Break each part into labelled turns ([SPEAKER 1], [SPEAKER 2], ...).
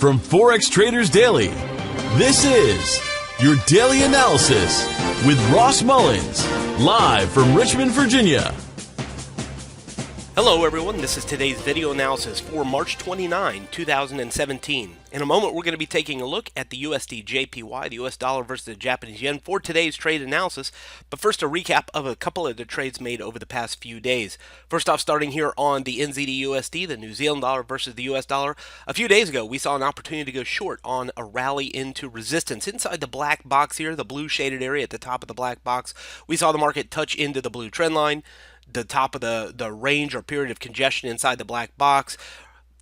[SPEAKER 1] From Forex Traders Daily, this is your daily analysis with Ross Mullins, live from Richmond, Virginia.
[SPEAKER 2] Hello everyone, this is today's video analysis for March 29, 2017. In a moment we're going to be taking a look at the USDJPY, the US dollar versus the Japanese yen, for today's trade analysis. But first, a recap of a couple of the trades made over the past few days. First off, starting here on the NZDUSD, the New Zealand dollar versus the US dollar. A few days ago we saw an opportunity to go short on a rally into resistance inside the black box here, the blue shaded area at the top of the black box. We saw the market touch into the blue trend line, the top of the range or period of congestion inside the black box,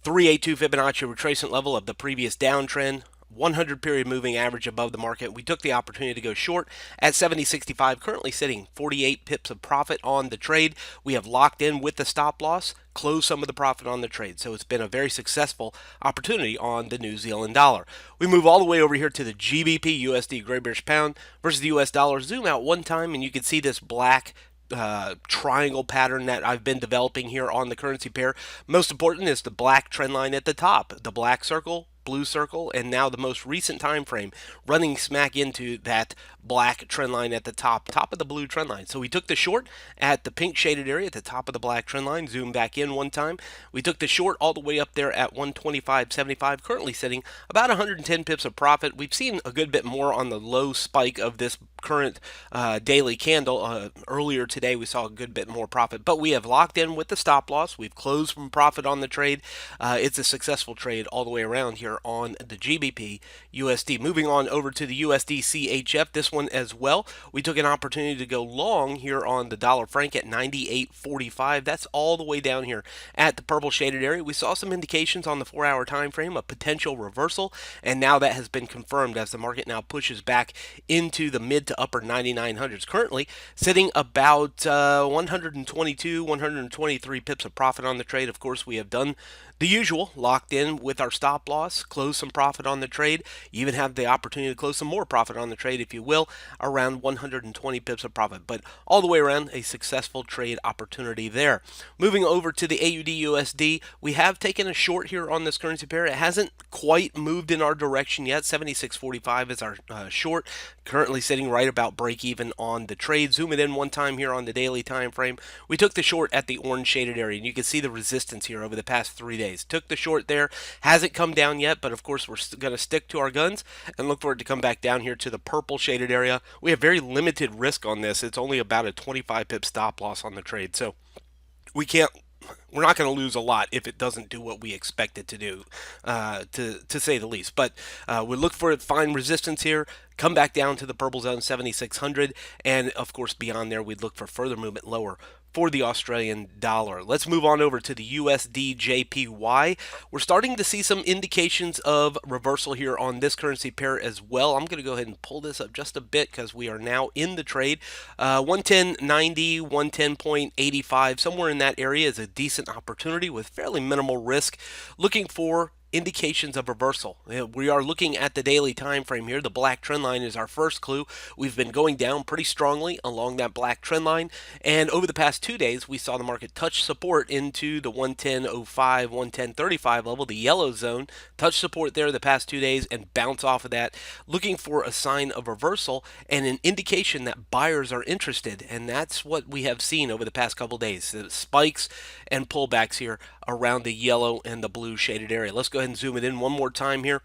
[SPEAKER 2] 382 Fibonacci retracement level of the previous downtrend, 100 period moving average above the market. We took the opportunity to go short at 70.65, currently sitting 48 pips of profit on the trade. We have locked in with the stop loss, closed some of the profit on the trade. So it's been a very successful opportunity on the New Zealand dollar. We move all the way over here to the GBPUSD, Great British Pound versus the US dollar. Zoom out one time and you can see this black triangle pattern that I've been developing here on the currency pair. Most important is the black trend line at the top, the black circle, blue circle, and now the most recent time frame running smack into that black trend line at the top of the blue trend line. So we took the short at the pink shaded area at the top of the black trend line. Zoom back in one time. We took the short all the way up there at 125.75, currently sitting about 110 pips of profit. We've seen a good bit more on the low spike of this current daily candle. Earlier today we saw a good bit more profit, but we have locked in with the stop loss. We've closed from profit on the trade. It's a successful trade all the way around here on the GBP USD. Moving on over to the USDCHF, this one as well. We took an opportunity to go long here on the dollar franc at 98.45. That's all the way down here at the purple shaded area. We saw some indications on the 4-hour time frame, a potential reversal, and now that has been confirmed as the market now pushes back into the mid to upper 9900s. Currently sitting about 122, 123 pips of profit on the trade. Of course, we have done the usual, locked in with our stop loss, close some profit on the trade. You even have the opportunity to close some more profit on the trade, if you will, around 120 pips of profit. But all the way around, a successful trade opportunity there. Moving over to the AUDUSD, we have taken a short here on this currency pair. It hasn't quite moved in our direction yet. 76.45 is our short, currently sitting right about break even on the trade. Zoom it in one time here on the daily time frame. We took the short at the orange shaded area, and you can see the resistance here over the past 3 days. Took the short there, hasn't come down yet, but of course we're going to stick to our guns and look for it to come back down here to the purple shaded area. We have very limited risk on this. It's only about a 25 pip stop loss on the trade, so we're not going to lose a lot if it doesn't do what we expect it to do, to say the least. But we look for it, find resistance here, come back down to the purple zone, 7600, and of course beyond there we'd look for further movement lower for the Australian dollar. Let's move on over to the USDJPY. We're starting to see some indications of reversal here on this currency pair as well. I'm going to go ahead and pull this up just a bit because we are now in the trade. 110.90, 110.85, somewhere in that area is a decent opportunity with fairly minimal risk. Looking for indications of reversal. We are looking at the daily time frame here. The black trend line is our first clue. We've been going down pretty strongly along that black trend line, and over the past 2 days we saw the market touch support into the 110.05, 110.35 level, the yellow zone. Touch support there the past 2 days and bounce off of that, looking for a sign of reversal and an indication that buyers are interested, and that's what we have seen over the past couple days. The spikes and pullbacks here around the yellow and the blue shaded area. Let's go ahead and zoom it in one more time here.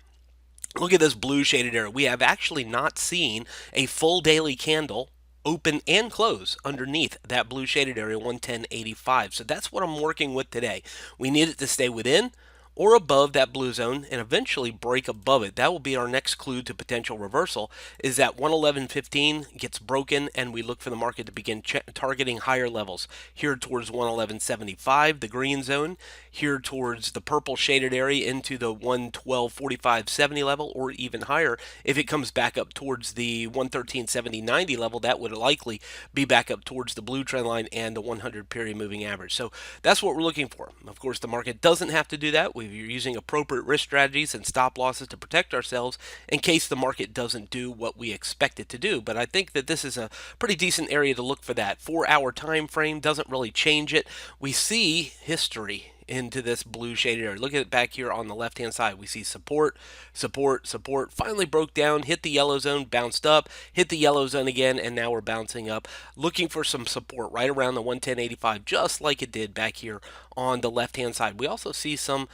[SPEAKER 2] Look at this blue shaded area. We have actually not seen a full daily candle open and close underneath that blue shaded area, 110.85. So that's what I'm working with today. We need it to stay within or above that blue zone and eventually break above it. That will be our next clue to potential reversal, is that 111.15 gets broken and we look for the market to begin targeting higher levels here towards 111.75, the green zone, here towards the purple shaded area into the 112.45.70 level, or even higher. If it comes back up towards the 113.70.90 level, that would likely be back up towards the blue trend line and the 100 period moving average. So that's what we're looking for. Of course, the market doesn't have to do that. We're using appropriate risk strategies and stop losses to protect ourselves in case the market doesn't do what we expect it to do. But I think that this is a pretty decent area to look for that. 4-hour time frame doesn't really change it. We see history into this blue shaded area. Look at it back here on the left hand side. We see support, support, support, finally broke down, hit the yellow zone, bounced up, hit the yellow zone again, and now we're bouncing up, looking for some support right around the 110.85, just like it did back here on the left hand side. We also see some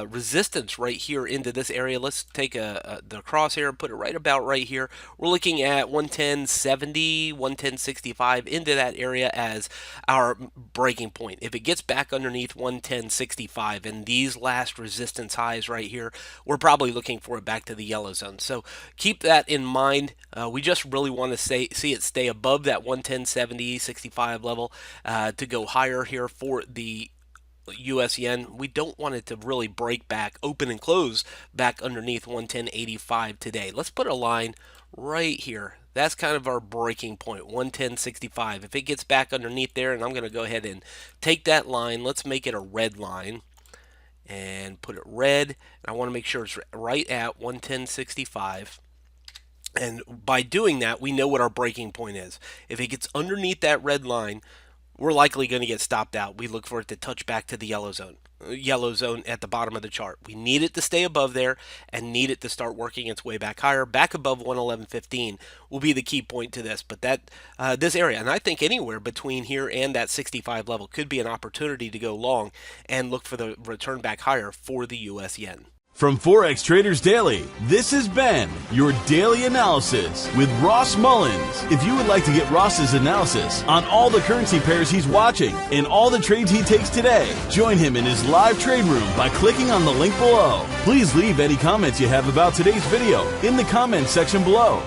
[SPEAKER 2] resistance right here into this area. Let's take the crosshair and put it right about right here. We're looking at 110.70, 110.65 into that area as our breaking point. If it gets back underneath 110.65 and these last resistance highs right here, we're probably looking for it back to the yellow zone. So keep that in mind. We just really want to see it stay above that 110.70, 65 level to go higher here for the US yen. We don't want it to really break back, open and close back underneath 110.85 today. Let's put a line right here. That's kind of our breaking point, 110.65. If it gets back underneath there, and I'm going to go ahead and take that line, let's make it a red line and put it red. I want to make sure it's right at 110.65. And by doing that, we know what our breaking point is. If it gets underneath that red line, we're likely going to get stopped out. We look for it to touch back to the yellow zone at the bottom of the chart. We need it to stay above there and need it to start working its way back higher. Back above 111.15 will be the key point to this. But that this area, and I think anywhere between here and that 65 level, could be an opportunity to go long and look for the return back higher for the US yen.
[SPEAKER 1] From Forex Traders Daily, this has been your daily analysis with Ross Mullins. If you would like to get Ross's analysis on all the currency pairs he's watching and all the trades he takes today, join him in his live trade room by clicking on the link below. Please leave any comments you have about today's video in the comments section below.